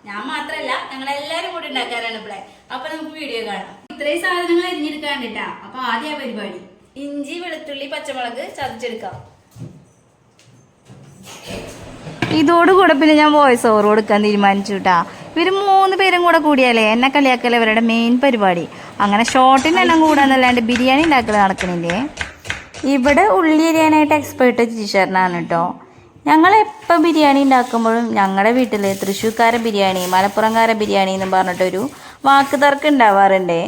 ഞാൻ മാത്രല്ല ഞങ്ങളെല്ലാരും കൂടി ഉണ്ടാക്കാറാണ് ഇവിടെ. അപ്പൊ നമുക്ക് വീഡിയോ കാണാം. ഇത്രയും സാധനങ്ങൾ അരിഞ്ഞെടുക്കാണ്ടിട്ടാ. അപ്പൊ ആദ്യ പരിപാടി ഇഞ്ചി, വെളുത്തുള്ളി, പച്ചമുളക് ചതച്ചെടുക്കാം. ഇതോടുകൂടെ പിന്നെ ഞാൻ വോയിസ് ഓവർ കൊടുക്കാൻ തീരുമാനിച്ചു കേട്ടാ. ഇവർ 3 പേരും കൂടെ കൂടിയാലേ എന്നെ കളിയാക്കല്ലേ ഇവരുടെ മെയിൻ പരിപാടി. അങ്ങനെ ഷോർട്ടിന് എണ്ണം കൂടാന്നല്ലാണ്ട് ബിരിയാണി ഉണ്ടാക്കൽ നടക്കണില്ലേ. ഇവിടെ ഉള്ളി അരിയാനായിട്ട് എക്സ്പേർട്ട് ടീച്ചറിനാണ് കേട്ടോ. ഞങ്ങളെപ്പോൾ ബിരിയാണി ഉണ്ടാക്കുമ്പോഴും ഞങ്ങളുടെ വീട്ടിൽ തൃശ്ശൂർക്കാര ബിരിയാണി, മലപ്പുറംകാര ബിരിയാണി എന്നും പറഞ്ഞിട്ടൊരു വാക്ക് തർക്കം ഉണ്ടാവാറുണ്ടേ.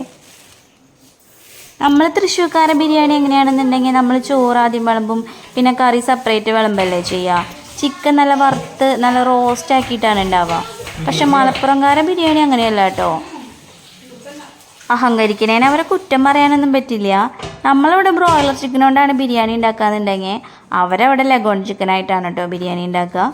നമ്മൾ തൃശ്ശൂർക്കാര ബിരിയാണി എങ്ങനെയാണെന്നുണ്ടെങ്കിൽ നമ്മൾ ചോറ് ആദ്യം വിളമ്പും, പിന്നെ കറി സെപ്പറേറ്റ് വിളമ്പല്ലേ ചെയ്യുക. ചിക്കൻ നല്ല വറുത്ത് നല്ല റോസ്റ്റ് ആക്കിയിട്ടാണ് ഉണ്ടാവുക. പക്ഷെ മലപ്പുറംകാര ബിരിയാണി അങ്ങനെയല്ല കേട്ടോ. അഹങ്കരിക്കണേനെ അവരെ കുറ്റം പറയാനൊന്നും പറ്റില്ല. നമ്മളിവിടെ ബ്രോയിലർ ചിക്കൻ കൊണ്ടാണ് ബിരിയാണി ഉണ്ടാക്കാന്നുണ്ടെങ്കിൽ അവരവിടെ ലഗോൺ ചിക്കനായിട്ടാണ് കേട്ടോ ബിരിയാണി ഉണ്ടാക്കുക.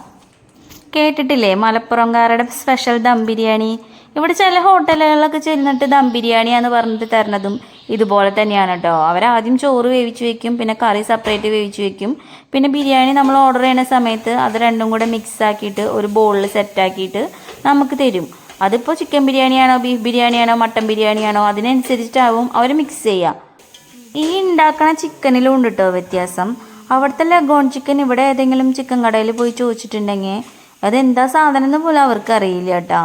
കേട്ടിട്ടില്ലേ മലപ്പുറംകാരുടെ സ്പെഷ്യൽ ദം ബിരിയാണി? ഇവിടെ ചില ഹോട്ടലുകളിലൊക്കെ ചെന്നിട്ട് ദം ബിരിയാണിയാന്ന് പറഞ്ഞിട്ട് തരുന്നതും ഇതുപോലെ തന്നെയാണ് കേട്ടോ. അവരാദ്യം ചോറ് വേവിച്ച് വെക്കും, പിന്നെ കറി സെപ്പറേറ്റ് വേവിച്ച് വെക്കും, പിന്നെ ബിരിയാണി നമ്മൾ ഓർഡർ ചെയ്യുന്ന സമയത്ത് അത് രണ്ടും കൂടെ മിക്സ് ആക്കിയിട്ട് ഒരു ബോളിൽ സെറ്റാക്കിയിട്ട് നമുക്ക് തരും. അതിപ്പോൾ ചിക്കൻ ബിരിയാണിയാണോ, ബീഫ് ബിരിയാണിയാണോ, മട്ടൻ ബിരിയാണിയാണോ അതിനനുസരിച്ചിട്ടാവും അവർ മിക്സ് ചെയ്യുക. ഈ ഉണ്ടാക്കണ ചിക്കനിലും ഉണ്ട് കേട്ടോ വ്യത്യാസം. അവിടുത്തെ ലഗോൺ ചിക്കൻ ഇവിടെ ഏതെങ്കിലും ചിക്കൻ കടയിൽ പോയി ചോദിച്ചിട്ടുണ്ടെങ്കിൽ അതെന്താ സാധനം എന്ന് പോലും അവർക്ക് അറിയില്ല കേട്ടോ.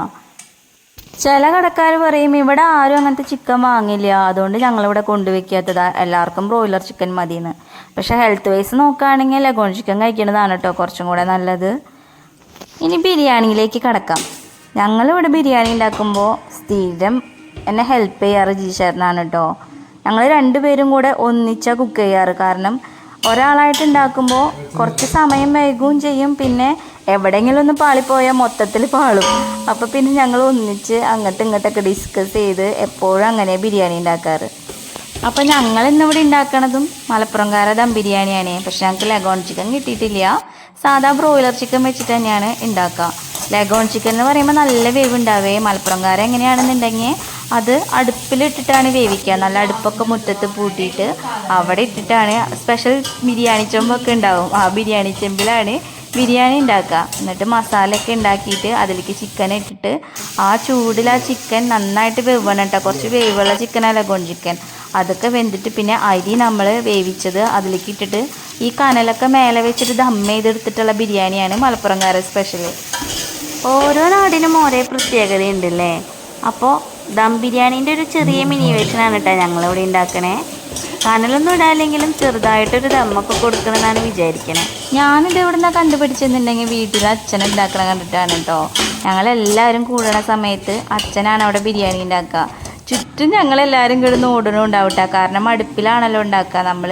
ചില കടക്കാർ പറയും ഇവിടെ ആരും അങ്ങനത്തെ ചിക്കൻ വാങ്ങില്ല, അതുകൊണ്ട് ഞങ്ങളിവിടെ കൊണ്ടുവയ്ക്കാത്തതാ, എല്ലാവർക്കും ബ്രോയിലർ ചിക്കൻ മതിയെന്ന്. പക്ഷേ ഹെൽത്ത് വൈസ് നോക്കുകയാണെങ്കിൽ ലഗോൺ ചിക്കൻ കഴിക്കുന്നതാണ് കേട്ടോ കുറച്ചും കൂടെ നല്ലത്. ഇനി ബിരിയാണിയിലേക്ക് കടക്കാം. ഞങ്ങളിവിടെ ബിരിയാണി ഉണ്ടാക്കുമ്പോൾ സ്ഥിരം എന്നെ ഹെൽപ്പ് ചെയ്യാറ് ജീശേരനാണ് കേട്ടോ. ഞങ്ങൾ 2 പേരും കൂടെ ഒന്നിച്ചാണ് കുക്ക് ചെയ്യാറ്. കാരണം ഒരാളായിട്ട് ഉണ്ടാക്കുമ്പോൾ കുറച്ച് സമയം വൈകുകയും ചെയ്യും, പിന്നെ എവിടെയെങ്കിലും ഒന്ന് പാളിപ്പോയാൽ മൊത്തത്തിൽ പാളും. അപ്പോൾ പിന്നെ ഞങ്ങൾ ഒന്നിച്ച് അങ്ങോട്ടും ഇങ്ങോട്ടൊക്കെ ഡിസ്കസ് ചെയ്ത് എപ്പോഴും അങ്ങനെ ബിരിയാണി ഉണ്ടാക്കാറ്. അപ്പോൾ ഞങ്ങൾ ഇന്നിവിടെ ഉണ്ടാക്കണതും മലപ്പുറംകാര ദം ബിരിയാണിയാണ്. പക്ഷെ ഞങ്ങൾക്ക് ലഗോൺ ചിക്കൻ കിട്ടിയിട്ടില്ല. സാധാ ബ്രോയിലർ ചിക്കൻ വെച്ചിട്ട് തന്നെയാണ് ഉണ്ടാക്കുക. ലഗോൺ ചിക്കൻ എന്ന് പറയുമ്പോൾ നല്ല വേവ് ഉണ്ടാവേ. മലപ്പുറംകാരെ എങ്ങനെയാണെന്നുണ്ടെങ്കിൽ അത് അടുപ്പിലിട്ടിട്ടാണ് വേവിക്കുക. നല്ല അടുപ്പൊക്കെ മുറ്റത്ത് പൂട്ടിയിട്ട് അവിടെ ഇട്ടിട്ടാണ്. സ്പെഷ്യൽ ബിരിയാണി ചെമ്പൊക്കെ ഉണ്ടാവും, ആ ബിരിയാണി ചെമ്പിലാണ് ബിരിയാണി ഉണ്ടാക്കുക. എന്നിട്ട് മസാലയൊക്കെ ഉണ്ടാക്കിയിട്ട് അതിലേക്ക് ചിക്കൻ ഇട്ടിട്ട് ആ ചൂടിൽ ആ ചിക്കൻ നന്നായിട്ട് വേവണം കേട്ടോ. കുറച്ച് വേവുള്ള ചിക്കനാണ് ലഗോൺ ചിക്കൻ. അതൊക്കെ വെന്തിട്ട് പിന്നെ അരി നമ്മൾ വേവിച്ചത് അതിലേക്ക് ഇട്ടിട്ട് ഈ കനലൊക്കെ മേലെ വെച്ചിട്ട് ദം ചെയ്തെടുത്തിട്ടുള്ള ബിരിയാണിയാണ് മലപ്പുറംകാരെ സ്പെഷ്യൽ. ഓരോ നാടിനും ഓരോ പ്രത്യേകതയുണ്ടല്ലേ. അപ്പോൾ ദം ബിരിയാണീൻ്റെ ഒരു ചെറിയ മിനി വേഷനാണ് കേട്ടോ ഞങ്ങളിവിടെ ഉണ്ടാക്കണേ. കനലൊന്നും ഇടാല്ലെങ്കിലും ചെറുതായിട്ടൊരു ദമ്മൊക്കെ കൊടുക്കണമെന്നാണ് വിചാരിക്കണേ. ഞാനിത് ഇവിടെ നിന്ന് കണ്ടുപിടിച്ചെന്നുണ്ടെങ്കിൽ വീട്ടിൽ അച്ഛൻ ഉണ്ടാക്കണ കണ്ടിട്ടാണ് കേട്ടോ. ഞങ്ങളെല്ലാവരും കൂടണ സമയത്ത് അച്ഛനാണ് അവിടെ ബിരിയാണി ഉണ്ടാക്കുക. ചുറ്റും ഞങ്ങളെല്ലാവരും കിടന്ന് ഓടണുണ്ടാവട്ടെ. കാരണം അടുപ്പിലാണല്ലോ ഉണ്ടാക്കുക. നമ്മൾ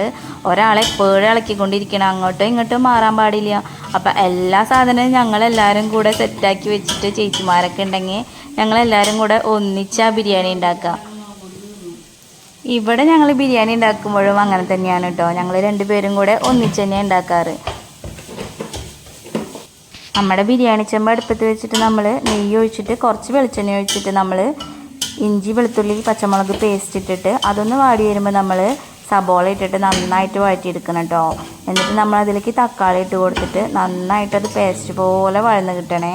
ഒരാളെ എപ്പോഴും ഇളക്കിക്കൊണ്ടിരിക്കണം, അങ്ങോട്ടും ഇങ്ങോട്ടും മാറാൻ പാടില്ല. അപ്പം എല്ലാ സാധനവും ഞങ്ങളെല്ലാവരും കൂടെ സെറ്റാക്കി വെച്ചിട്ട് ചേച്ചിമാരൊക്കെ ഉണ്ടെങ്കിൽ ഞങ്ങളെല്ലാവരും കൂടെ ഒന്നിച്ചാണ് ബിരിയാണി ഉണ്ടാക്കുക. ഇവിടെ ഞങ്ങൾ ബിരിയാണി ഉണ്ടാക്കുമ്പോഴും അങ്ങനെ തന്നെയാണ് കേട്ടോ. ഞങ്ങൾ 2 പേരും കൂടെ ഒന്നിച്ച് തന്നെയാണ് ഉണ്ടാക്കാറ്. നമ്മുടെ ബിരിയാണി ചെമ്പ് അടുപ്പത്ത് വെച്ചിട്ട് നമ്മൾ നെയ്യ് ഒഴിച്ചിട്ട് കുറച്ച് വെളിച്ചെണ്ണ ഒഴിച്ചിട്ട് നമ്മൾ ഇഞ്ചി, വെളുത്തുള്ളി, പച്ചമുളക് പേസ്റ്റ് ഇട്ടിട്ട് അതൊന്ന് വാടി വരുമ്പോൾ നമ്മൾ സബോള ഇട്ടിട്ട് നന്നായിട്ട് വഴറ്റിയെടുക്കണം കേട്ടോ. എന്നിട്ട് നമ്മൾ അതിലേക്ക് തക്കാളി ഇട്ട് കൊടുത്തിട്ട് നന്നായിട്ടത് പേസ്റ്റ് പോലെ വഴന്ന് കിട്ടണേ.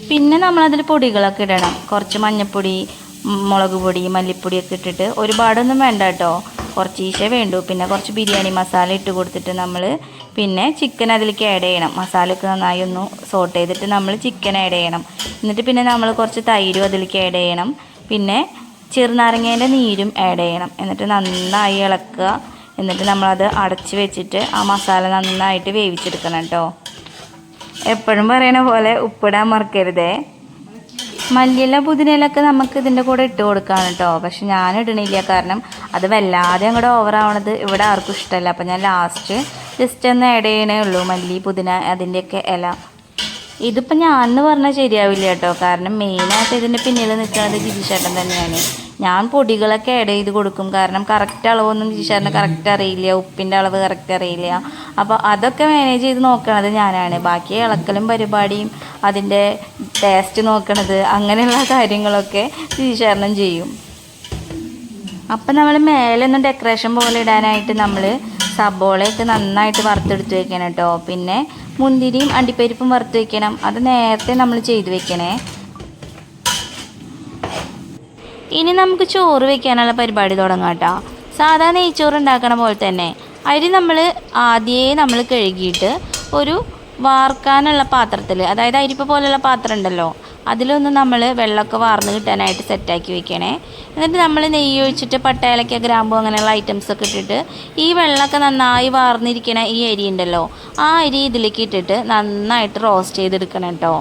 പിന്നെ നമ്മളതിൽ പൊടികളൊക്കെ ഇടണം. കുറച്ച് മഞ്ഞൾപ്പൊടി, മുളക് പൊടി, മല്ലിപ്പൊടിയൊക്കെ ഇട്ടിട്ട് ഒരുപാടൊന്നും വേണ്ട കേട്ടോ, കുറച്ചീശേ വേണ്ടൂ. പിന്നെ കുറച്ച് ബിരിയാണി മസാല ഇട്ട് കൊടുത്തിട്ട് നമ്മൾ പിന്നെ ചിക്കൻ അതിലേക്ക് ആഡ് ചെയ്യണം. മസാലയൊക്കെ നന്നായി ഒന്ന് സോട്ട് ചെയ്തിട്ട് നമ്മൾ ചിക്കൻ ആഡ് ചെയ്യണം. എന്നിട്ട് പിന്നെ നമ്മൾ കുറച്ച് തൈരും അതിലേക്ക് ആഡ് ചെയ്യണം. പിന്നെ ചെറുനാരങ്ങേൻ്റെ നീരും ആഡ് ചെയ്യണം. എന്നിട്ട് നന്നായി ഇളക്കുക. എന്നിട്ട് നമ്മളത് അടച്ച് വെച്ചിട്ട് ആ മസാല നന്നായിട്ട് വേവിച്ചെടുക്കണം കേട്ടോ. എപ്പോഴും പറയണ പോലെ ഉപ്പിടാൻ മറക്കരുതേ. മല്ലിയില, പുതിനയിലൊക്കെ നമുക്ക് ഇതിൻ്റെ കൂടെ ഇട്ട് കൊടുക്കാണ് കേട്ടോ. പക്ഷെ ഞാൻ ഇടണില്ല, കാരണം അത് വല്ലാതെ അങ്ങോട്ട് ഓവറാവണത് ഇവിടെ ആർക്കും ഇഷ്ടമല്ല. അപ്പം ഞാൻ ലാസ്റ്റ് ജസ്റ്റ് ഒന്ന് ആഡ് ചെയ്യണേ ഉള്ളൂ മല്ലി, പുതിന, അതിൻ്റെയൊക്കെ ഇല. ഇതിപ്പോൾ ഞാൻ പറഞ്ഞാൽ ശരിയാവില്ല കേട്ടോ, കാരണം മെയിനായിട്ട് ഇതിൻ്റെ പിന്നിൽ നിൽക്കുന്നത് ജിജിച്ചേട്ടൻ തന്നെയാണ്. ഞാൻ പൊടികളൊക്കെ ആഡ് ചെയ്ത് കൊടുക്കും, കാരണം കറക്റ്റ് അളവൊന്നും ജിജിച്ചേട്ടന് കറക്റ്റ് അറിയില്ല, ഉപ്പിൻ്റെ അളവ് കറക്റ്റ് അറിയില്ല. അപ്പോൾ അതൊക്കെ മാനേജ് ചെയ്ത് നോക്കണത് ഞാനാണ്. ബാക്കി ഇളക്കലും പരിപാടിയും അതിൻ്റെ ടേസ്റ്റ് നോക്കണത് അങ്ങനെയുള്ള കാര്യങ്ങളൊക്കെ ജിജിച്ചേട്ടനും ചെയ്യും. അപ്പം നമ്മൾ മേലെ ഒന്നും ഡെക്കറേഷൻ പോലെ ഇടാനായിട്ട് നമ്മൾ സബോളയൊക്കെ നന്നായിട്ട് വറുത്തെടുത്ത് വെക്കണം കേട്ടോ. പിന്നെ മുന്തിരിയും അണ്ടിപ്പരിപ്പും വറുത്ത് വെക്കണം. അത് നേരത്തെ നമ്മൾ ചെയ്ത് വെക്കണേ. ഇനി നമുക്ക് ചോറ് വെക്കാനുള്ള പരിപാടി തുടങ്ങാം കേട്ടോ. സാധാ നെയ്ച്ചോറ് ഉണ്ടാക്കണ പോലെ തന്നെ അരി നമ്മൾ കഴുകിയിട്ട് ഒരു വാർക്കാനുള്ള പാത്രത്തിൽ, അതായത് അരിപ്പ പോലുള്ള പാത്രം ഉണ്ടല്ലോ, അതിലൊന്ന് നമ്മൾ വെള്ളമൊക്കെ വാർന്ന് കിട്ടാനായിട്ട് സെറ്റാക്കി വെക്കണേ. എന്നിട്ട് നമ്മൾ നെയ്യ് ഒഴിച്ചിട്ട് പട്ട, ഏലക്ക, ഗ്രാമ്പു അങ്ങനെയുള്ള ഐറ്റംസൊക്കെ ഇട്ടിട്ട് ഈ വെള്ളമൊക്കെ നന്നായി വാർന്നിരിക്കണ ഈ അരി ഉണ്ടല്ലോ, ആ അരി ഇതിലേക്ക് ഇട്ടിട്ട് നന്നായിട്ട് റോസ്റ്റ് ചെയ്തെടുക്കണം കേട്ടോ.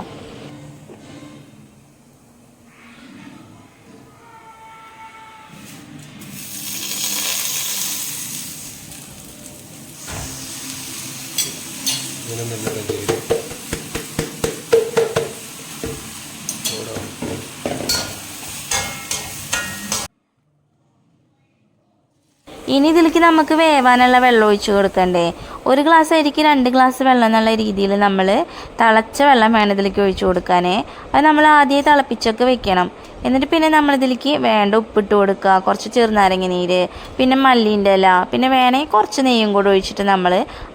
ഇനി ഇതിലേക്ക് നമുക്ക് വേവാനുള്ള വെള്ളം ഒഴിച്ച് കൊടുക്കണ്ടേ. ഒരു ഗ്ലാസ് അരിക്ക് 2 ഗ്ലാസ് വെള്ളം എന്നുള്ള രീതിയിൽ നമ്മൾ തിളച്ച വെള്ളം വേണം ഇതിലേക്ക് ഒഴിച്ച് കൊടുക്കാനേ. അത് നമ്മൾ ആദ്യമേ തിളപ്പിച്ചൊക്കെ വെക്കണം. എന്നിട്ട് പിന്നെ നമ്മളിതിലേക്ക് വേണ്ട ഉപ്പിട്ട് കൊടുക്കുക, കുറച്ച് ചെറുനാരങ്ങ നീര്, പിന്നെ മല്ലീൻ്റെ ഇല, പിന്നെ വേണമെങ്കിൽ കുറച്ച് നെയ്യും കൂടെ ഒഴിച്ചിട്ട് നമ്മൾ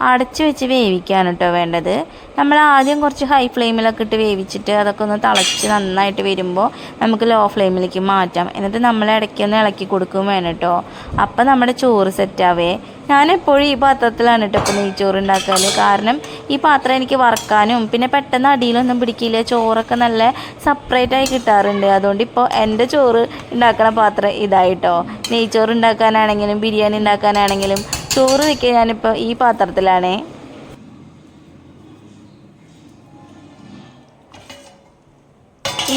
അടച്ച് വെച്ച് വേവിക്കുകയാണ് കേട്ടോ വേണ്ടത്. നമ്മൾ ആദ്യം കുറച്ച് ഹൈ ഫ്ലെയിമിലൊക്കെ ഇട്ട് വേവിച്ചിട്ട് അതൊക്കെ ഒന്ന് തിളച്ച് നന്നായിട്ട് വരുമ്പോൾ നമുക്ക് ലോ ഫ്ലെയിമിലേക്ക് മാറ്റാം. എന്നിട്ട് നമ്മൾ ഇടയ്ക്കൊന്ന് ഇളക്കി കൊടുക്കുകയും വേണം കേട്ടോ. അപ്പം നമ്മുടെ ചോറ് സെറ്റാവേ. ഞാനെപ്പോഴും ഈ പാത്രത്തിലാണ് കേട്ടോ ഇപ്പോൾ നെയ്ച്ചോറ് ഉണ്ടാക്കാൻ. കാരണം ഈ പാത്രം എനിക്ക് വറക്കാനും പിന്നെ പെട്ടെന്ന് അടിയിലൊന്നും പിടിക്കില്ല, ചോറൊക്കെ നല്ല സെപ്പറേറ്റായി കിട്ടാറുണ്ട്. അതുകൊണ്ട് ഇപ്പോൾ എൻ്റെ ചോറ് ഉണ്ടാക്കുന്ന പാത്രം ഇതായിട്ടോ. നെയ്ച്ചോറ് ഉണ്ടാക്കാനാണെങ്കിലും ബിരിയാണി ഉണ്ടാക്കാനാണെങ്കിലും ചോറ് വയ്ക്കാൻ ഞാനിപ്പോൾ ഈ പാത്രത്തിലാണേ.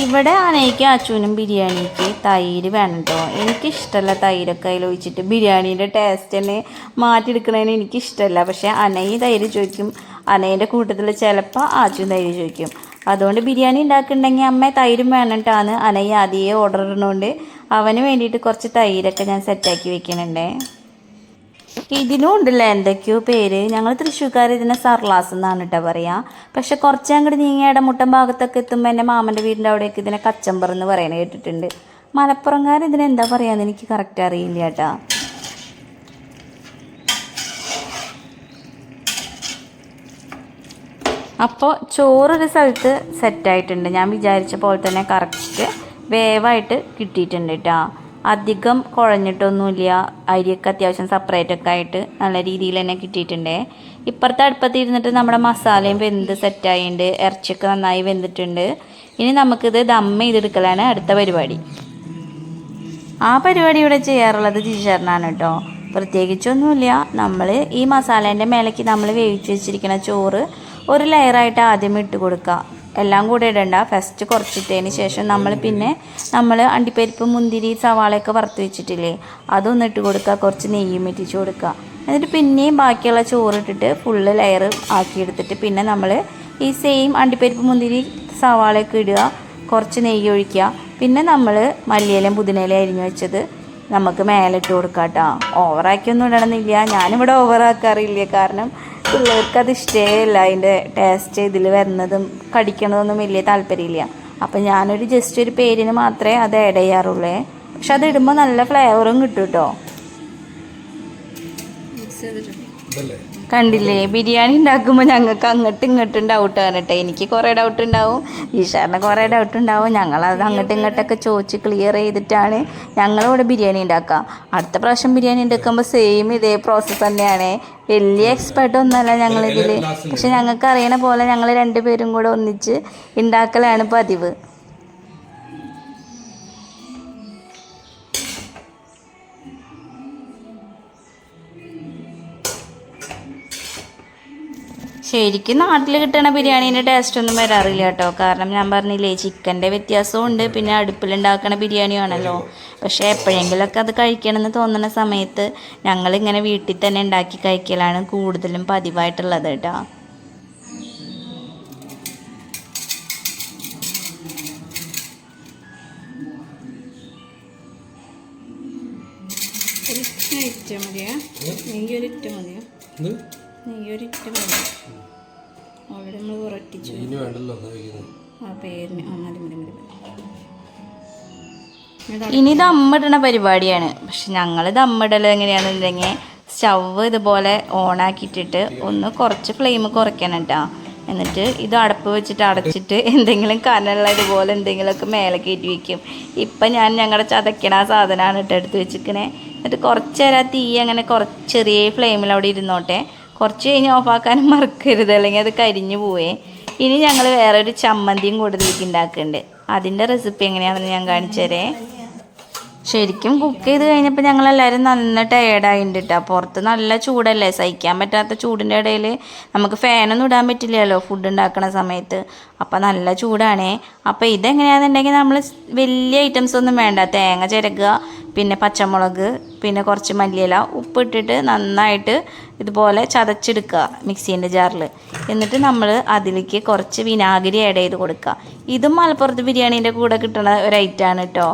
ഇവിടെ അനയ്ക്ക് അച്ഛനും ബിരിയാണിക്ക് തൈര് വേണം കേട്ടോ. എനിക്കിഷ്ടമല്ല തൈരൊക്കെ അതിൽ ഒഴിച്ചിട്ട് ബിരിയാണീൻ്റെ ടേസ്റ്റ് തന്നെ മാറ്റിയെടുക്കണതിന് എനിക്കിഷ്ടമല്ല. പക്ഷേ അനയി തൈര് ചോദിക്കും, അനയുടെ കൂട്ടത്തിൽ ചിലപ്പോൾ ആച്ചും തൈര് ചോദിക്കും. അതുകൊണ്ട് ബിരിയാണി ഉണ്ടാക്കുന്നുണ്ടെങ്കിൽ അമ്മ തൈരും വേണ്ടിയിട്ടാണ് അനയി ആദ്യമേ ഓർഡർ ഇടുന്നതുകൊണ്ട് അവന് വേണ്ടിയിട്ട് കുറച്ച് തൈരൊക്കെ ഞാൻ സെറ്റാക്കി വെക്കുന്നുണ്ടേ. ഇതിനും ഉണ്ടല്ലോ എന്തൊക്കെയോ പേര്. ഞങ്ങൾ തൃശ്ശൂർക്കാർ ഇതിനെ സർലാസ് എന്നാണ് കേട്ടോ പറയുക. പക്ഷെ കുറച്ച് അങ്ങോട്ട് നീങ്ങിയുടെ മുട്ടൻ ഭാഗത്തൊക്കെ എത്തുമ്പോൾ എൻ്റെ മാമൻ്റെ വീടിൻ്റെ അവിടേക്ക് ഇതിനെ കച്ചമ്പർ എന്ന് പറയുന്നത് കേട്ടിട്ടുണ്ട്. മലപ്പുറംകാർ ഇതിനെന്താ പറയുകയെന്ന് എനിക്ക് കറക്റ്റ് അറിയില്ല കേട്ടോ. അപ്പോൾ ചോറൊരു സ്ഥലത്ത് സെറ്റായിട്ടുണ്ട്. ഞാൻ വിചാരിച്ച പോലെ തന്നെ കറക്റ്റ് വേവായിട്ട് കിട്ടിയിട്ടുണ്ട് കേട്ടോ. അധികം കുഴഞ്ഞിട്ടൊന്നുമില്ല. അരിയൊക്കെ അത്യാവശ്യം സെപ്പറേറ്റൊക്കെ ആയിട്ട് നല്ല രീതിയിൽ തന്നെ കിട്ടിയിട്ടുണ്ടേ. ഇപ്പുറത്തെ അടുപ്പത്ത് ഇരുന്നിട്ട് നമ്മുടെ മസാലയും വെന്ത് സെറ്റായിട്ടുണ്ട്, ഇറച്ചിയൊക്കെ നന്നായി വെന്തിട്ടുണ്ട്. ഇനി നമുക്കിത് ദം ചെയ്തെടുക്കലാണ് അടുത്ത പരിപാടി. ആ പരിപാടി ഇവിടെ ചെയ്യാറുള്ളത് ടീച്ചറിനാണ് കേട്ടോ. പ്രത്യേകിച്ചൊന്നുമില്ല. നമ്മൾ ഈ മസാലേൻ്റെ മേലേക്ക് നമ്മൾ വേവിച്ച് വെച്ചിരിക്കുന്ന ചോറ് ഒരു ലെയറായിട്ട് ആദ്യം ഇട്ട് കൊടുക്കുക. എല്ലാം കൂടെ ഇടണ്ട, ഫസ്റ്റ് കുറച്ചിട്ടതിന് ശേഷം നമ്മൾ അണ്ടിപ്പരിപ്പ്, മുന്തിരി, സവാളയൊക്കെ വറുത്ത് വെച്ചിട്ടില്ലേ, അതൊന്ന് ഇട്ട് കൊടുക്കുക. കുറച്ച് നെയ്യും ഇട്ടിച്ച് കൊടുക്കുക. എന്നിട്ട് പിന്നെയും ബാക്കിയുള്ള ചോറിട്ടിട്ട് ഫുള്ള് ലെയർ ആക്കിയെടുത്തിട്ട് പിന്നെ നമ്മൾ ഈ സെയിം അണ്ടിപ്പരിപ്പ്, മുന്തിരി, സവാളയൊക്കെ ഇടുക. കുറച്ച് നെയ്യ് ഒഴിക്കുക. പിന്നെ നമ്മൾ മല്ലിയിലയും പുതിനയിലയും അരിഞ്ഞ് വെച്ചത് നമുക്ക് മേലിട്ട് കൊടുക്കാം കേട്ടോ. ഓവറാക്കിയൊന്നും ഇടണമെന്നില്ല. ഞാനിവിടെ ഓവറാക്കാറില്ല, കാരണം പിള്ളേർക്കത് ഇഷ്ടമല്ല. അതിൻ്റെ ടേസ്റ്റ് ഇതിൽ വരുന്നതും കടിക്കണതൊന്നും വലിയ താല്പര്യമില്ല. അപ്പം ഞാനൊരു ജസ്റ്റ് ഒരു പേരിന് മാത്രമേ അത് ആഡ് ചെയ്യാറുള്ളൂ. പക്ഷെ അത് ഇടുമ്പോൾ നല്ല ഫ്ലേവറും കിട്ടും കേട്ടോ. കണ്ടില്ലേ, ബിരിയാണി ഉണ്ടാക്കുമ്പോൾ ഞങ്ങൾക്ക് അങ്ങോട്ടും ഇങ്ങോട്ടും ഡൗട്ട് വരട്ടെ. എനിക്ക് കുറേ ഡൗട്ട് ഉണ്ടാവും, ഈശാറിന് കുറേ ഡൗട്ട് ഉണ്ടാവും. ഞങ്ങളത് അങ്ങോട്ടും ഇങ്ങോട്ടൊക്കെ ചോദിച്ച് ക്ലിയർ ചെയ്തിട്ടാണ് ഞങ്ങളിവിടെ ബിരിയാണി ഉണ്ടാക്കുക. അടുത്ത പ്രാവശ്യം ബിരിയാണി ഉണ്ടാക്കുമ്പോൾ സെയിം ഇതേ പ്രോസസ്സ് തന്നെയാണ്. വലിയ എക്സ്പെർട്ടൊന്നുമല്ല ഞങ്ങളിതിൽ. പക്ഷെ ഞങ്ങൾക്ക് അറിയണ പോലെ ഞങ്ങൾ 2 പേരും കൂടെ ഒന്നിച്ച് ഉണ്ടാക്കലാണ് പതിവ്. ശരിക്കും നാട്ടിൽ കിട്ടണ ബിരിയാണീൻ്റെ ടേസ്റ്റൊന്നും വരാറില്ല കേട്ടോ. കാരണം ഞാൻ പറഞ്ഞില്ലേ, ചിക്കൻ്റെ വ്യത്യാസവും ഉണ്ട്, പിന്നെ അടുപ്പിലുണ്ടാക്കണ ബിരിയാണിയാണല്ലോ. പക്ഷേ എപ്പോഴെങ്കിലുമൊക്കെ അത് കഴിക്കണമെന്ന് തോന്നുന്ന സമയത്ത് ഞങ്ങളിങ്ങനെ വീട്ടിൽ തന്നെ ഉണ്ടാക്കി കഴിക്കലാണ് കൂടുതലും പതിവായിട്ടുള്ളത് കേട്ടോ. അവിടെ നമ്മൾ ഉറട്ടിച്ചു ഇനി ദമ്മിടണ പരിപാടിയാണ്. പക്ഷെ ഞങ്ങൾ ദമ്മിടൽ എങ്ങനെയാണെന്നുണ്ടെങ്കിൽ സ്റ്റവ് ഇതുപോലെ ഓണാക്കിയിട്ടിട്ട് ഒന്ന് കുറച്ച് ഫ്ലെയിം കുറയ്ക്കണം കേട്ടോ. എന്നിട്ട് ഇത് അടപ്പ് വെച്ചിട്ട് അടച്ചിട്ട് എന്തെങ്കിലും കനമുള്ള ഇതുപോലെ എന്തെങ്കിലുമൊക്കെ മേലെ കയറ്റി വയ്ക്കും. ഇപ്പം ഞാൻ ഞങ്ങളുടെ ചതയ്ക്കണ ആ സാധനമാണ് എടുത്ത് വെച്ചിരിക്കണേ. എന്നിട്ട് കുറച്ച് നേരം തീ അങ്ങനെ ചെറിയ ഫ്ലെയിമിൽ അവിടെ ഇരുന്നോട്ടെ. കുറച്ച് കഴിഞ്ഞ് ഓഫാക്കാനും മറക്കരുത്, അല്ലെങ്കിൽ അത് കരിഞ്ഞു പോവേ. ഇനി ഞങ്ങൾ വേറൊരു ചമ്മന്തിയും കൂടുതലേക്ക് ഉണ്ടാക്കുന്നുണ്ട്. അതിൻ്റെ റെസിപ്പി എങ്ങനെയാണെന്ന് ഞാൻ കാണിച്ചു തരേ. ശരിക്കും കുക്ക് ചെയ്ത് കഴിഞ്ഞപ്പോൾ ഞങ്ങളെല്ലാവരും നല്ല ടയേർഡായിട്ടുണ്ട് കേട്ടോ. പുറത്ത് നല്ല ചൂടല്ലേ, സഹിക്കാൻ പറ്റാത്ത ചൂടിൻ്റെ ഇടയിൽ നമുക്ക് ഫാനൊന്നും ഇടാൻ പറ്റില്ലല്ലോ ഫുഡ് ഉണ്ടാക്കുന്ന സമയത്ത്. അപ്പോൾ നല്ല ചൂടാണേ. അപ്പോൾ ഇതെങ്ങനെയാണെന്നുണ്ടെങ്കിൽ നമ്മൾ വലിയ ഐറ്റംസ് ഒന്നും വേണ്ട. തേങ്ങ ചിരകുക, പിന്നെ പച്ചമുളക്, പിന്നെ കുറച്ച് മല്ലിയില, ഉപ്പിട്ടിട്ട് നന്നായിട്ട് ഇതുപോലെ ചതച്ചെടുക്കുക മിക്സീൻ്റെ ജാറിൽ. എന്നിട്ട് നമ്മൾ അതിലേക്ക് കുറച്ച് വിനാഗിരി ആഡ് ചെയ്ത് കൊടുക്കുക. ഇതും മലപ്പുറത്ത് ബിരിയാണീൻ്റെ കൂടെ കിട്ടുന്ന ഒരു ഐറ്റമാണ് കേട്ടോ.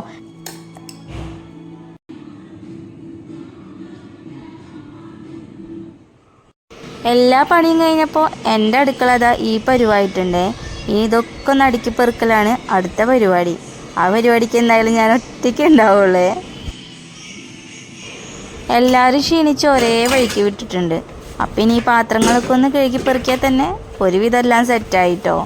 എല്ലാ പണിയും കഴിഞ്ഞപ്പോൾ എൻ്റെ അടുക്കള ഈ പരിവായിട്ടുണ്ട്. ഇനി ഇതൊക്കെ ഒന്ന് അടുക്കി പെറുക്കലാണ് അടുത്ത പരിപാടി. ആ പരിപാടിക്ക് എന്തായാലും ഞാൻ ഒറ്റയ്ക്ക് ഉണ്ടാവുള്ളേ. എല്ലാവരും ക്ഷീണിച്ച് ഒരേ വഴിക്ക് വിട്ടിട്ടുണ്ട്. അപ്പം ഇനി ഈ പാത്രങ്ങളൊക്കെ ഒന്ന് കഴുകി പെറുക്കിയാൽ തന്നെ ഒരുവിധം എല്ലാം സെറ്റായിട്ടോ.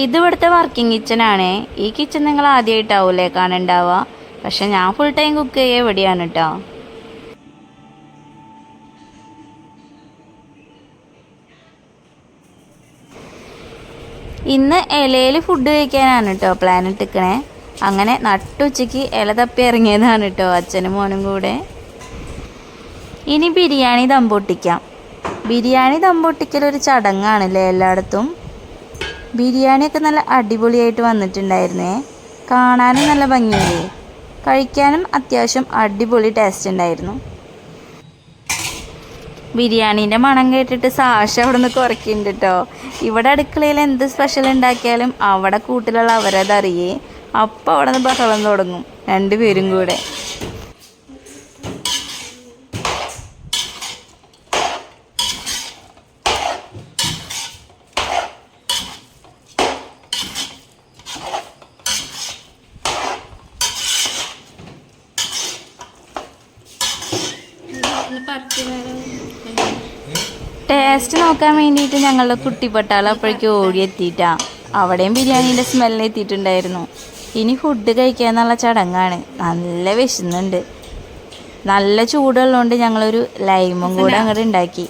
ഇത് ഇവിടുത്തെ വർക്കിംഗ് കിച്ചണാണ്. ഈ കിച്ചൺ നിങ്ങൾ ആദ്യമായിട്ടാവൂലേ കാണുന്നുണ്ടാവുക. പക്ഷെ ഞാൻ ഫുൾ ടൈം കുക്ക് ചെയ്യുക ഇവിടെയാണ് കേട്ടോ. ഇന്ന് ഇലയിൽ ഫുഡ് കഴിക്കാനാണ് കേട്ടോ പ്ലാൻ ഇട്ടിക്കണേ. അങ്ങനെ നട്ടുച്ചയ്ക്ക് ഇല തപ്പി ഇറങ്ങിയതാണ് കേട്ടോ അച്ഛനും മോനും കൂടെ. ഇനി ബിരിയാണി ദം പൊട്ടിക്കാം. ബിരിയാണി ദം പൊട്ടിക്കലൊരു ചടങ്ങാണല്ലേ എല്ലായിടത്തും. ബിരിയാണിയൊക്കെ നല്ല അടിപൊളിയായിട്ട് വന്നിട്ടുണ്ടായിരുന്നേ. കാണാനും നല്ല ഭംഗിയില്ലേ, കഴിക്കാനും അത്യാവശ്യം അടിപൊളി ടേസ്റ്റ് ഉണ്ടായിരുന്നു. ബിരിയാണീൻ്റെ മണം കേട്ടിട്ട് സാഷ അവിടെ നിന്ന് കുറയ്ക്കുന്നുണ്ട് കേട്ടോ. ഇവിടെ അടുക്കളയിൽ എന്ത് സ്പെഷ്യൽ ഉണ്ടാക്കിയാലും അവിടെ കൂട്ടിലുള്ള അവരതറിയേ. അപ്പം അവിടെ നിന്ന് ബഹളം തുടങ്ങും രണ്ടുപേരും കൂടെ. ടേസ്റ്റ് നോക്കാൻ വേണ്ടിയിട്ട് ഞങ്ങളുടെ കുട്ടിപ്പട്ടാളം അപ്പോഴേക്കും ഓടിയെത്തിയിട്ടാ. അവിടെയും ബിരിയാണീൻ്റെ സ്മെല്ല് എത്തിയിട്ടുണ്ടായിരുന്നു. ഇനി ഫുഡ് കഴിക്കാന്നുള്ള ചടങ്ങാണ്. നല്ല വിശന്നുണ്ട്. നല്ല ചൂടുള്ളതുകൊണ്ട് ഞങ്ങളൊരു ലൈമും കൂടെ അങ്ങോട്ട് ഉണ്ടാക്കി.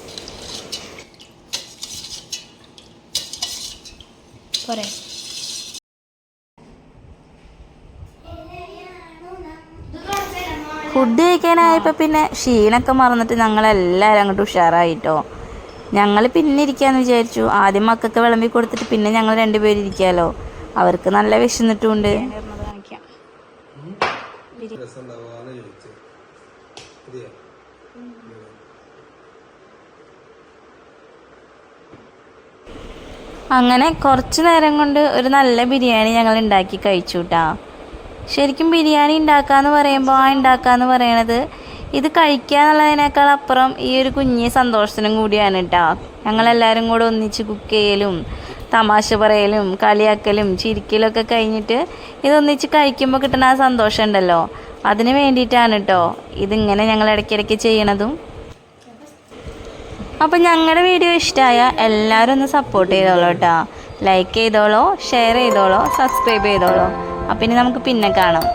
ഫുഡ് കഴിക്കാനായപ്പോൾ പിന്നെ ക്ഷീണമൊക്കെ മറന്നിട്ട് ഞങ്ങളെല്ലാവരും അങ്ങോട്ട് ഉഷാറായിട്ടോ. ഞങ്ങൾ പിന്നെ ഇരിക്കാമെന്ന് വിചാരിച്ചു. ആദ്യം മക്കൾക്ക് വിളമ്പി കൊടുത്തിട്ട് പിന്നെ ഞങ്ങൾ രണ്ടുപേരും ഇരിക്കാമല്ലോ. അവർക്ക് നല്ല വിശന്നിട്ടുമുണ്ട്. അങ്ങനെ കുറച്ച് നേരം കൊണ്ട് ഒരു നല്ല ബിരിയാണി ഞങ്ങൾ ഉണ്ടാക്കി കഴിച്ചു കേട്ടോ. ശരിക്കും ബിരിയാണി ഉണ്ടാക്കാന്ന് പറയുമ്പോൾ ഉണ്ടാക്കാന്ന് പറയണത് ഇത് കഴിക്കുക എന്നുള്ളതിനേക്കാൾ അപ്പുറം ഈ ഒരു കുഞ്ഞ് സന്തോഷത്തിനും കൂടിയാണ് കേട്ടോ. ഞങ്ങളെല്ലാവരും കൂടെ ഒന്നിച്ച് കുക്ക് ചെയ്യലും തമാശ പറയലും കളിയാക്കലും ചിരിക്കലൊക്കെ കഴിഞ്ഞിട്ട് ഇതൊന്നിച്ച് കഴിക്കുമ്പോൾ കിട്ടുന്ന ആ സന്തോഷം ഉണ്ടല്ലോ, അതിന് വേണ്ടിയിട്ടാണ് കേട്ടോ ഇതിങ്ങനെ ഞങ്ങൾ ഇടയ്ക്കിടയ്ക്ക് ചെയ്യണതും. അപ്പം ഞങ്ങളുടെ വീഡിയോ ഇഷ്ടമായ എല്ലാവരും ഒന്ന് സപ്പോർട്ട് ചെയ്തോളൂ കേട്ടോ. ലൈക്ക് ചെയ്തോളൂ, ഷെയർ ചെയ്തോളൂ, സബ്സ്ക്രൈബ് ചെയ്തോളൂ. അപ്പം ഇനി നമുക്ക് പിന്നെ കാണാം.